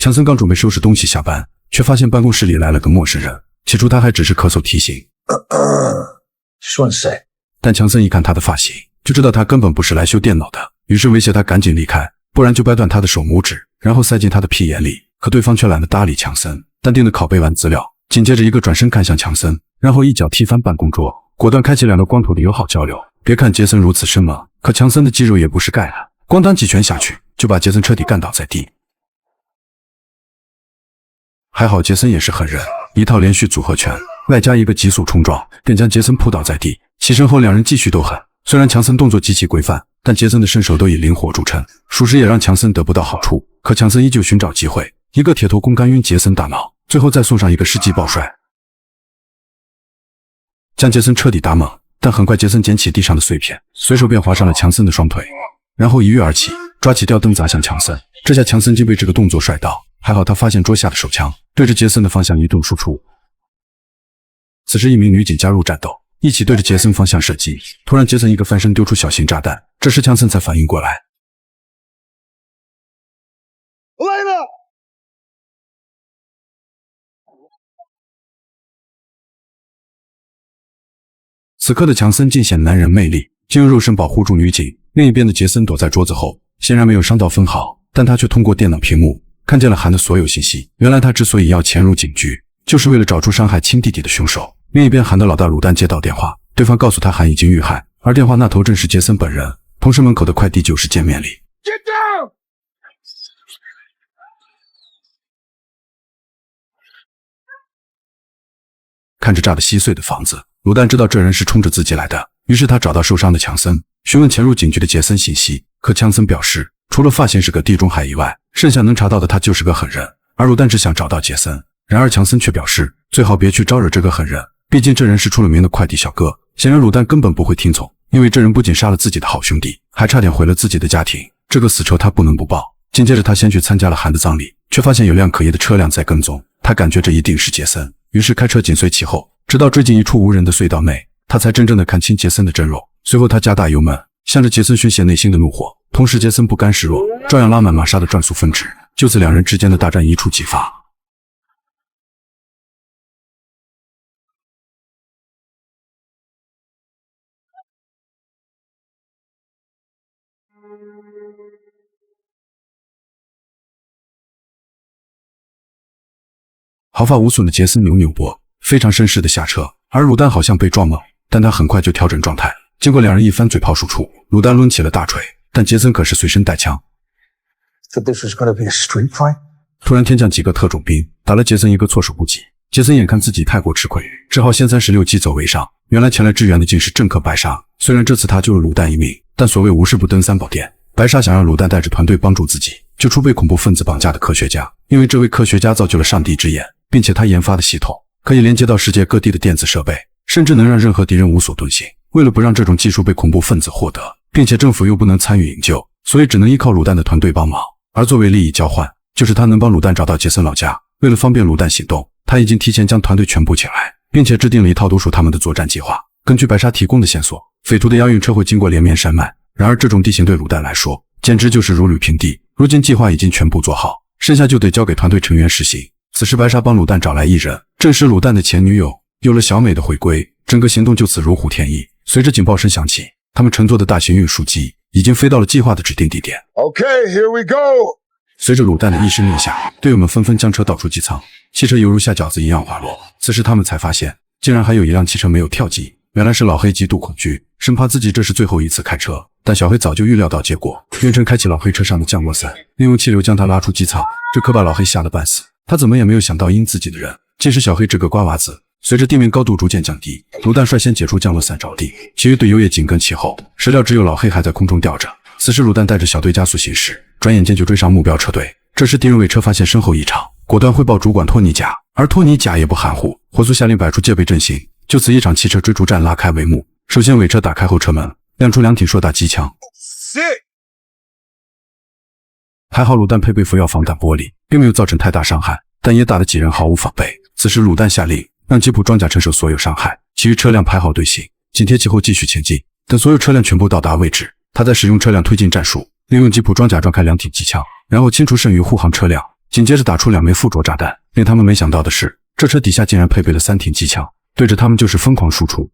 强森刚准备收拾东西下班，却发现办公室里来了个陌生人。起初他还只是咳嗽提醒， Just want to say， 但强森一看他的发型，就知道他根本不是来修电脑的，于是威胁他赶紧离开，不然就掰断他的手拇指，然后塞进他的屁眼里。可对方却懒得搭理强森，淡定地拷贝完资料，紧接着一个转身看向强森，然后一脚踢翻办公桌，果断开启两个光头的友好交流。别看杰森如此生猛，可强森的肌肉也不是盖的，咣当几拳下去，就把杰森彻底干倒在地。还好杰森也是狠人，一套连续组合拳，外加一个急速冲撞，便将杰森扑倒在地。起身后两人继续斗狠，虽然强森动作极其规范，但杰森的身手都以灵活著称，属实也让强森得不到好处。可强森依旧寻找机会，一个铁头功干晕杰森大脑，最后再送上一个世纪抱摔，将杰森彻底打懵。但很快杰森捡起地上的碎片，随手便划伤了强森的双腿，然后一跃而起，抓起吊灯砸向强森。这下强森竟被这个动作帅到，还好他发现桌下的手枪，对着杰森的方向一顿输出。此时一名女警加入战斗，一起对着杰森方向射击。突然杰森一个翻身丢出小型炸弹，这时强森才反应过来，来了！此刻的强森尽显男人魅力，竟用肉身保护住女警。另一边的杰森躲在桌子后，显然没有伤到分毫，但他却通过电脑屏幕看见了韩的所有信息。原来他之所以要潜入警局，就是为了找出伤害亲弟弟的凶手。另一边韩的老大鲁丹接到电话，对方告诉他韩已经遇害，而电话那头正是杰森本人。同时门口的快第90见面礼。Get down！ 看着炸得稀碎的房子，鲁丹知道这人是冲着自己来的，于是他找到受伤的强森，询问潜入警局的杰森信息。可强森表示，除了发型是个地中海以外，剩下能查到的他就是个狠人。而鲁丹只想找到杰森，然而强森却表示，最好别去招惹这个狠人，毕竟这人是出了名的快递小哥。显然鲁丹根本不会听从，因为这人不仅杀了自己的好兄弟，还差点毁了自己的家庭，这个死仇他不能不报。紧接着他先去参加了韩的葬礼，却发现有辆可疑的车辆在跟踪，他感觉这一定是杰森，于是开车紧随其后，直到追进一处无人的隧道内，他才真正的看清杰森的真容。随后他加大油门，向着杰森宣泄内心的怒火，同时杰森不甘示弱，照样拉满玛莎的转速分值。就此两人之间的大战一触即发。毫发无损的杰森扭扭脖，非常绅士的下车，而鲁丹好像被撞懵，但他很快就调整状态。经过两人一番嘴炮输出，鲁丹抡起了大锤，但杰森可是随身带枪。So this was going to be a street fight？ 突然天降几个特种兵，打了杰森一个措手不及。杰森眼看自己太过吃亏，只好先36击走为上。原来前来支援的竟是政客白沙，虽然这次他救了鲁丹一命，但所谓无事不登三宝殿，白沙想让鲁丹带着团队帮助自己，救出被恐怖分子绑架的科学家。因为这位科学家造就了上帝之眼，并且他研发的系统可以连接到世界各地的电子设备，甚至能让任何敌人无所遁形。为了不让这种技术被恐怖分子获得，并且政府又不能参与营救，所以只能依靠鲁丹的团队帮忙。而作为利益交换，就是他能帮鲁丹找到杰森老家。为了方便鲁丹行动，他已经提前将团队全部请来，并且制定了一套督促他们的作战计划。根据白沙提供的线索，匪徒的押运车会经过连绵山脉，然而这种地形对鲁丹来说简直就是如履平地。如今计划已经全部做好，剩下就得交给团队成员实行。此时白沙帮鲁丹找来一人，正是鲁丹的前女友。有了小美的回归，整个行动就此如虎添翼。随着警报声响起，他们乘坐的大型运输机已经飞到了计划的指定地点。 Okay, here we go！ 随着鲁丹的一声令下，队友们纷纷将车倒出机舱，汽车犹如下饺子一样滑落。此时他们才发现，竟然还有一辆汽车没有跳机。原来是老黑极度恐惧，生怕自己这是最后一次开车。但小黑早就预料到结果，愿琛开启老黑车上的降落伞，利用气流将他拉出机舱，这可把老黑吓得半死。他怎么也没有想到阴自己的人竟是小黑这个瓜娃子。随着地面高度逐渐降低，鲁丹率先解除降落伞着地，其余队友也紧跟其后。谁料只有老黑还在空中吊着。此时鲁丹带着小队加速行驶，转眼间就追上目标车队。这时敌人尾车发现身后异常，果断汇报主管托尼贾，而托尼贾也不含糊，火速下令摆出戒备阵型。就此一场汽车追逐战拉开帷幕。首先尾车打开后车门，亮出2挺硕大机枪。还好鲁丹配备服药防弹玻璃，并没有造成太大伤害，但也打得几人毫无防备。此时鲁丹下令让吉普装甲承受所有伤害，其余车辆排好队形，紧贴其后继续前进。等所有车辆全部到达位置，他再使用车辆推进战术，利用吉普装甲撞开2挺机枪，然后清除剩余护航车辆，紧接着打出2枚附着炸弹。令他们没想到的是，这车底下竟然配备了3挺机枪，对着他们就是疯狂输出。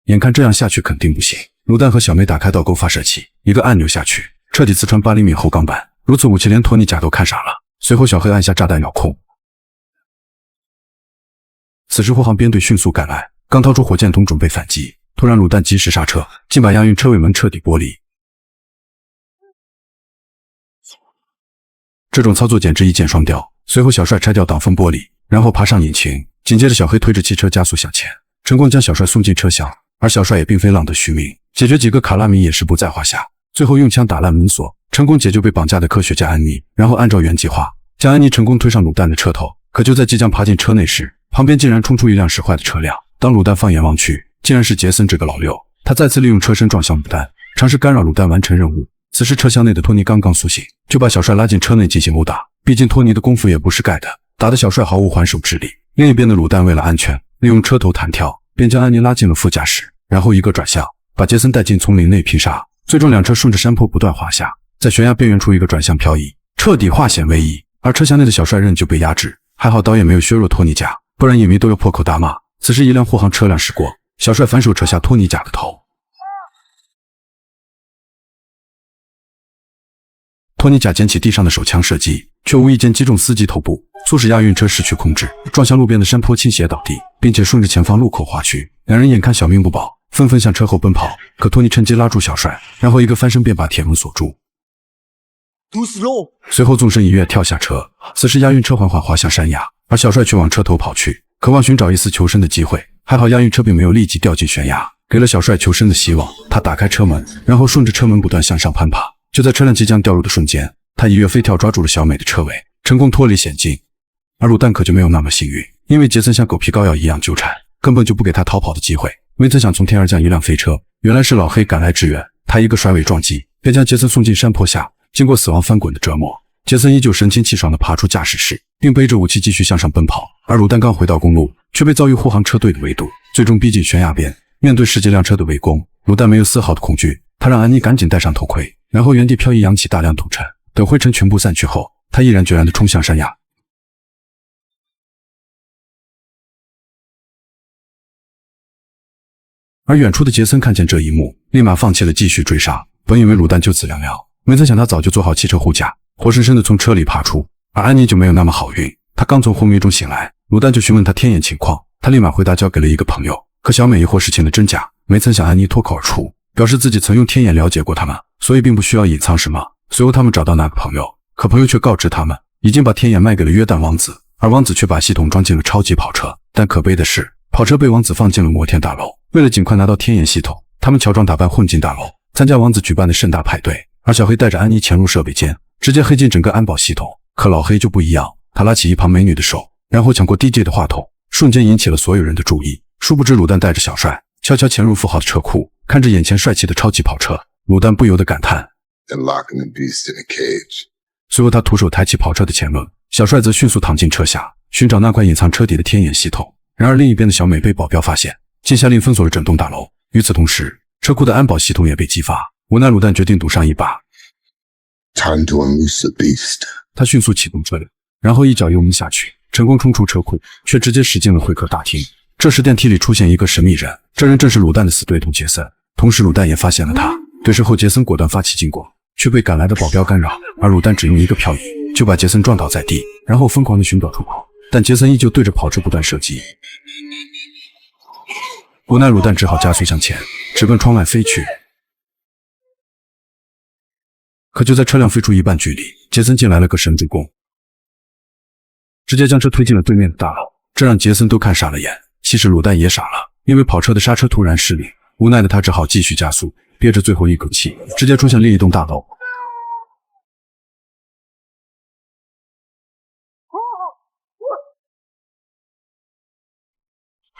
眼看这样下去肯定不行，卤蛋和小梅打开倒钩发射器，一个按钮下去，彻底刺穿8厘米厚钢板。如此武器连托尼贾都看傻了。随后小黑按下炸弹遥控。此时护航编队迅速赶来，刚掏出火箭筒准备反击，突然卤蛋及时刹车，竟把押运车尾门彻底剥离。这种操作简直一箭双雕。随后小帅拆掉挡风玻璃，然后爬上引擎，紧接着小黑推着汽车加速向前，成功将小帅送进车厢。而小帅也并非浪得虚名，解决几个卡拉米也是不在话下。最后用枪打烂门锁，成功解救被绑架的科学家安妮，然后按照原计划将安妮成功推上卤蛋的车头。可就在即将爬进车内时，旁边竟然冲出一辆驶坏的车辆。当卤蛋放眼望去，竟然是杰森这个老六。他再次利用车身撞向卤蛋，尝试干扰卤蛋完成任务。此时车厢内的托尼刚刚苏醒，就把小帅拉进车内进行殴打。毕竟托尼的功夫也不是盖的，打得小帅毫无还手之力。另一边的卤蛋为了安全，利用车头弹跳，便将安妮拉进了副驾驶，然后一个转向，把杰森带进丛林内拼杀。最终两车顺着山坡不断滑下，在悬崖边缘处一个转向漂移，彻底化险为夷。而车厢内的小帅仍旧被压制，还好导演没有削弱托尼贾，不然影迷都要破口大骂。此时一辆护航车辆驶过，小帅反手扯下托尼贾的头。托尼贾捡起地上的手枪射击，却无意间击中司机头部，促使押运车失去控制，撞向路边的山坡倾斜倒地，并且顺着前方路口滑去。两人眼看小命不保，纷纷向车后奔跑。可托尼趁机拉住小帅，然后一个翻身便把铁门锁住。随后纵身一跃跳下车。此时押运车缓缓滑向山崖，而小帅却往车头跑去，渴望寻找一丝求生的机会。还好押运车并没有立即掉进悬崖，给了小帅求生的希望。他打开车门，然后顺着车门不断向上攀爬。就在车辆即将掉入的瞬间，他一跃飞跳抓住了小美的车尾，成功脱离险境。而卤蛋可就没有那么幸运，因为杰森像狗皮膏药一样纠缠，根本就不给他逃跑的机会。未曾想从天而降一辆飞车，原来是老黑赶来支援，他一个甩尾撞击，便将杰森送进山坡下。经过死亡翻滚的折磨，杰森依旧神清气爽地爬出驾驶室，并背着武器继续向上奔跑。而卤蛋刚回到公路，却被遭遇护航车队的围堵，最终逼近悬崖边。面对10几辆车的围攻，卤蛋没有丝毫的恐惧，他让安妮赶紧戴上头盔，然后原地漂移扬起大量土尘。等灰尘全部散去后，他毅然决然地冲向山崖。而远处的杰森看见这一幕，立马放弃了继续追杀。本以为卤蛋就此凉了，没曾想他早就做好汽车护甲，活生生的从车里爬出。而安妮就没有那么好运，她刚从昏迷中醒来，卤蛋就询问她天眼情况，她立马回答交给了一个朋友。可小美疑惑事情的真假，没曾想安妮脱口而出，表示自己曾用天眼了解过他们，所以并不需要隐藏什么。随后他们找到那个朋友，可朋友却告知他们已经把天眼卖给了约旦王子，而王子却把系统装进了超级跑车。但可悲的是，跑车被王子放进了摩天大楼。为了尽快拿到天眼系统，他们乔装打扮混进大楼，参加王子举办的盛大派对。而小黑带着安妮潜入设备间，直接黑进整个安保系统。可老黑就不一样，他拉起一旁美女的手，然后抢过 DJ 的话筒，瞬間引起了所有人的注意。殊不知卤蛋带着小帅悄悄潜入富豪的车库，看着眼前帅气的超级跑车，卤蛋不由得感叹。随后他徒手抬起跑车的前轮，小帅则迅速躺进车下，寻找那块隐藏车底的天眼系统。然而另一边的小美被保镖发现，竟下令封锁了整栋大楼。与此同时，车库的安保系统也被激发，无奈卤蛋决定赌上一把。Time to unleash the beast. 他迅速启动车辆，然后一脚油门下去，成功冲出车库，却直接驶进了会客大厅。这时电梯里出现一个神秘人，这人正是卤蛋的死对头杰森。同时卤蛋也发现了他，对视后杰森果断发起进攻，却被赶来的保镖干扰，而卤蛋只用一个漂移就把杰森撞倒在地，然后疯狂地寻找出口，但杰森依旧对着跑车不断射击。无奈卤蛋只好加速向前，直奔窗外飞去。可就在车辆飞出一半距离，杰森竟来了个神助攻，直接将车推进了对面的大楼，这让杰森都看傻了眼。其实卤蛋也傻了，因为跑车的刹车突然失灵，无奈的他只好继续加速，憋着最后一口气，直接冲向另一栋大楼。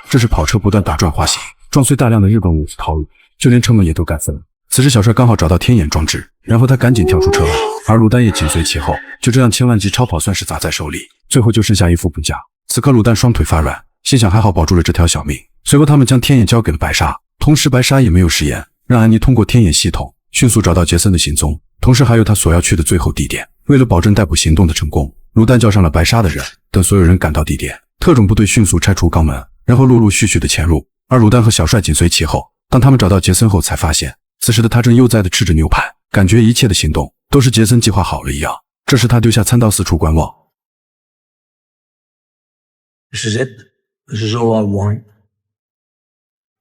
这时跑车不断打转滑行，撞碎大量的日本武器逃入，就连车门也都干分了。此时小帅刚好找到天眼装置，然后他赶紧跳出车外，而卤蛋也紧随其后。就这样千万级超跑算是砸在手里，最后就剩下一副骨架。此刻卤蛋双腿发软，心想还好保住了这条小命。随后他们将天眼交给了白鲨，同时白鲨也没有食言，让安妮通过天眼系统迅速找到杰森的行踪。同时还有他所要去的最后地点。为了保证逮捕行动的成功，卤蛋叫上了白沙的人。等所有人赶到地点，特种部队迅速拆除肛门，然后陆陆续续的潜入，而卤蛋和小帅紧随其后。当他们找到杰森后，才发现此时的他正悠哉地吃着牛排，感觉一切的行动都是杰森计划好了一样。这时他丢下餐刀，四处观望。This is it. This is all I want.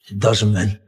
It doesn't mean.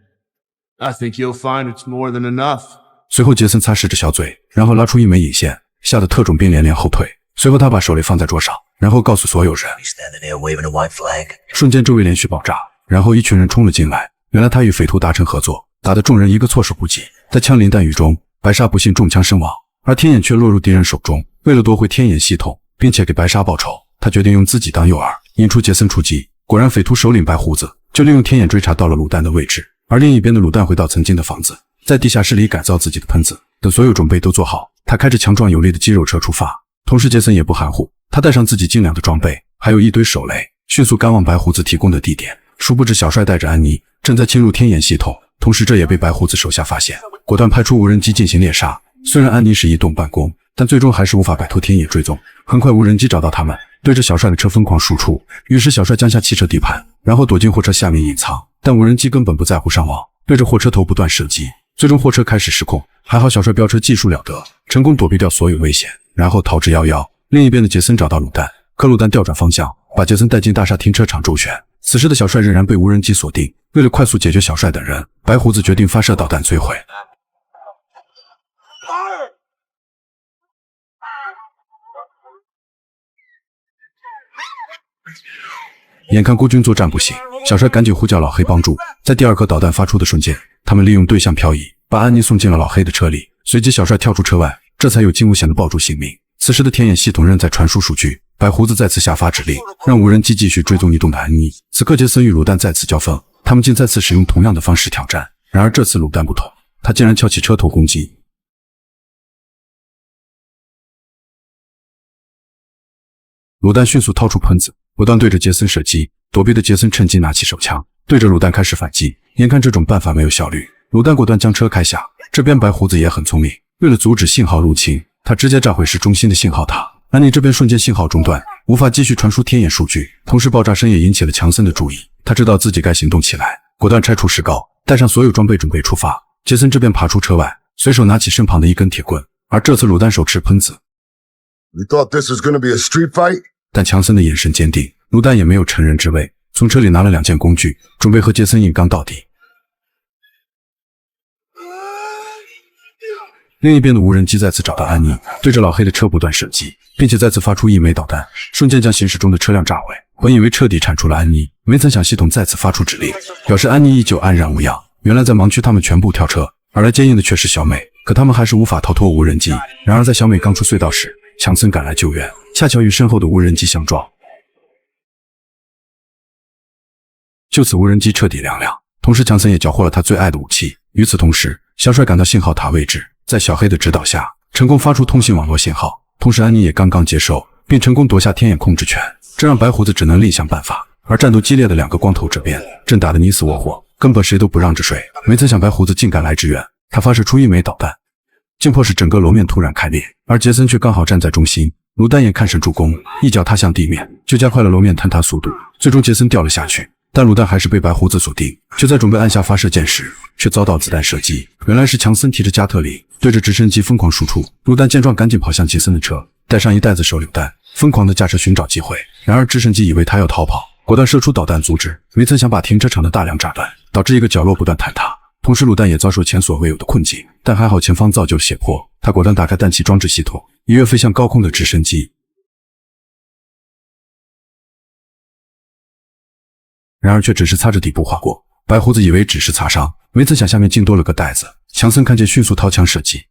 I think you'll find it's more than enough. 随后杰森擦拭着小嘴，然后拉出一枚引线，吓得特种兵连连后退。随后他把手雷放在桌上，然后告诉所有人。Standing there waving a white flag. 瞬间周围连续爆炸，然后一群人冲了进来。原来他与匪徒达成合作，打得众人一个措手不及。在枪林弹雨中，白沙不幸中枪身亡，而天眼却落入敌人手中。为了夺回天眼系统，并且给白沙报仇，他决定用自己当诱饵，引出杰森出击。果然，匪徒首领白胡子就利用天眼追查到了卤蛋的位置。而另一边的卤蛋回到曾经的房子，在地下室里改造自己的喷子。等所有准备都做好，他开着强壮有力的肌肉车出发。同时，杰森也不含糊，他带上自己精良的装备，还有一堆手雷，迅速赶往白胡子提供的地点。殊不知，小帅带着安妮正在侵入天眼系统，同时这也被白胡子手下发现，果断派出无人机进行猎杀。虽然安妮是移动办公，但最终还是无法摆脱天眼追踪。很快，无人机找到他们，对着小帅的车疯狂输出。于是，小帅降下汽车底盘，然后躲进货车下面隐藏。但无人机根本不在乎伤亡，对着货车头不断射击。最终，货车开始失控。还好小帅飙车技术了得，成功躲避掉所有危险，然后逃之夭夭。另一边的杰森找到卤蛋，可卤蛋调转方向，把杰森带进大厦停车场周旋。此时的小帅仍然被无人机锁定。为了快速解决小帅等人，白胡子决定发射导弹摧毁。眼看孤军作战不行，小帅赶紧呼叫老黑帮助。在第二颗导弹发出的瞬间，他们利用对象漂移，把安妮送进了老黑的车里。随即小帅跳出车外，这才有惊无险的抱住性命。此时的天眼系统仍在传输数据，白胡子再次下发指令，让无人机继续追踪移动的安妮。此刻杰森与卤蛋再次交锋，他们竟再次使用同样的方式挑战。然而这次卤蛋不同，他竟然翘起车头攻击。卤蛋迅速掏出喷子，不断对着杰森射击。躲避的杰森趁机拿起手枪，对着卤蛋开始反击。眼看这种办法没有效率，卤蛋果断将车开下。这边白胡子也很聪明，为了阻止信号入侵，他直接炸毁市中心的信号塔。安妮这边瞬间信号中断，无法继续传输天眼数据。同时爆炸声也引起了强森的注意，他知道自己该行动起来，果断拆除石膏，带上所有装备准备出发。杰森这边爬出车外，随手拿起身旁的一根铁棍，而这次卤蛋手持喷子。You thought this was gonna be a street fight? 但强森的眼神坚定，卤蛋也没有成人之味，从车里拿了2件工具，准备和杰森硬刚到底。另一边的无人机再次找到安妮，对着老黑的车不断射击，并且再次发出一枚导弹，瞬间将行驶中的车辆炸毁。本以为彻底铲除了安妮，没曾想系统再次发出指令，表示安妮依旧安然无恙。原来在盲区他们全部跳车，而来接应的却是小美，可他们还是无法逃脱无人机。然而在小美刚出隧道时，强森赶来救援，恰巧与身后的无人机相撞。就此无人机彻底凉凉，同时强森也缴获了他最爱的武器。与此同时，小帅赶到信号塔位置，在小黑的指导下，成功发出通信网络信号。同时安妮也刚刚接收，并成功夺下天眼控制权，这让白胡子只能另想办法。而战斗激烈的2个光头这边正打得你死我活，根本谁都不让着谁。没曾想白胡子竟赶来支援，他发射出1枚导弹，竟迫使整个楼面突然开裂，而杰森却刚好站在中心。卤蛋眼看神助攻，一脚踏向地面，就加快了楼面坍塌速度。最终杰森掉了下去，但卤蛋还是被白胡子锁定。就在准备按下发射键时，却遭到子弹射击。原来是强森提着加特林对着直升机疯狂输出。卤蛋见状赶紧跑向杰森的车，带上一袋子手榴弹，疯狂地驾车寻找机会。然而直升机以为他要逃跑，果断射出导弹阻止，没曾想把停车场的大梁炸断，导致一个角落不断坍塌。同时卤蛋也遭受前所未有的困境，但还好前方造就血泊，他果断打开氮气装置系统，一跃飞向高空的直升机。然而却只是擦着底部划过，白胡子以为只是擦伤，没曾想下面竟多了个袋子。强森看见迅速掏枪射击，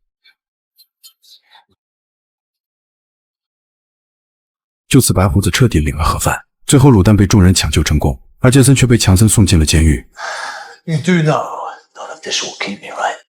就此白胡子彻底领了盒饭。最后卤蛋被众人抢救成功，而杰森却被强森送进了监狱。You do know none of this will keep me, right?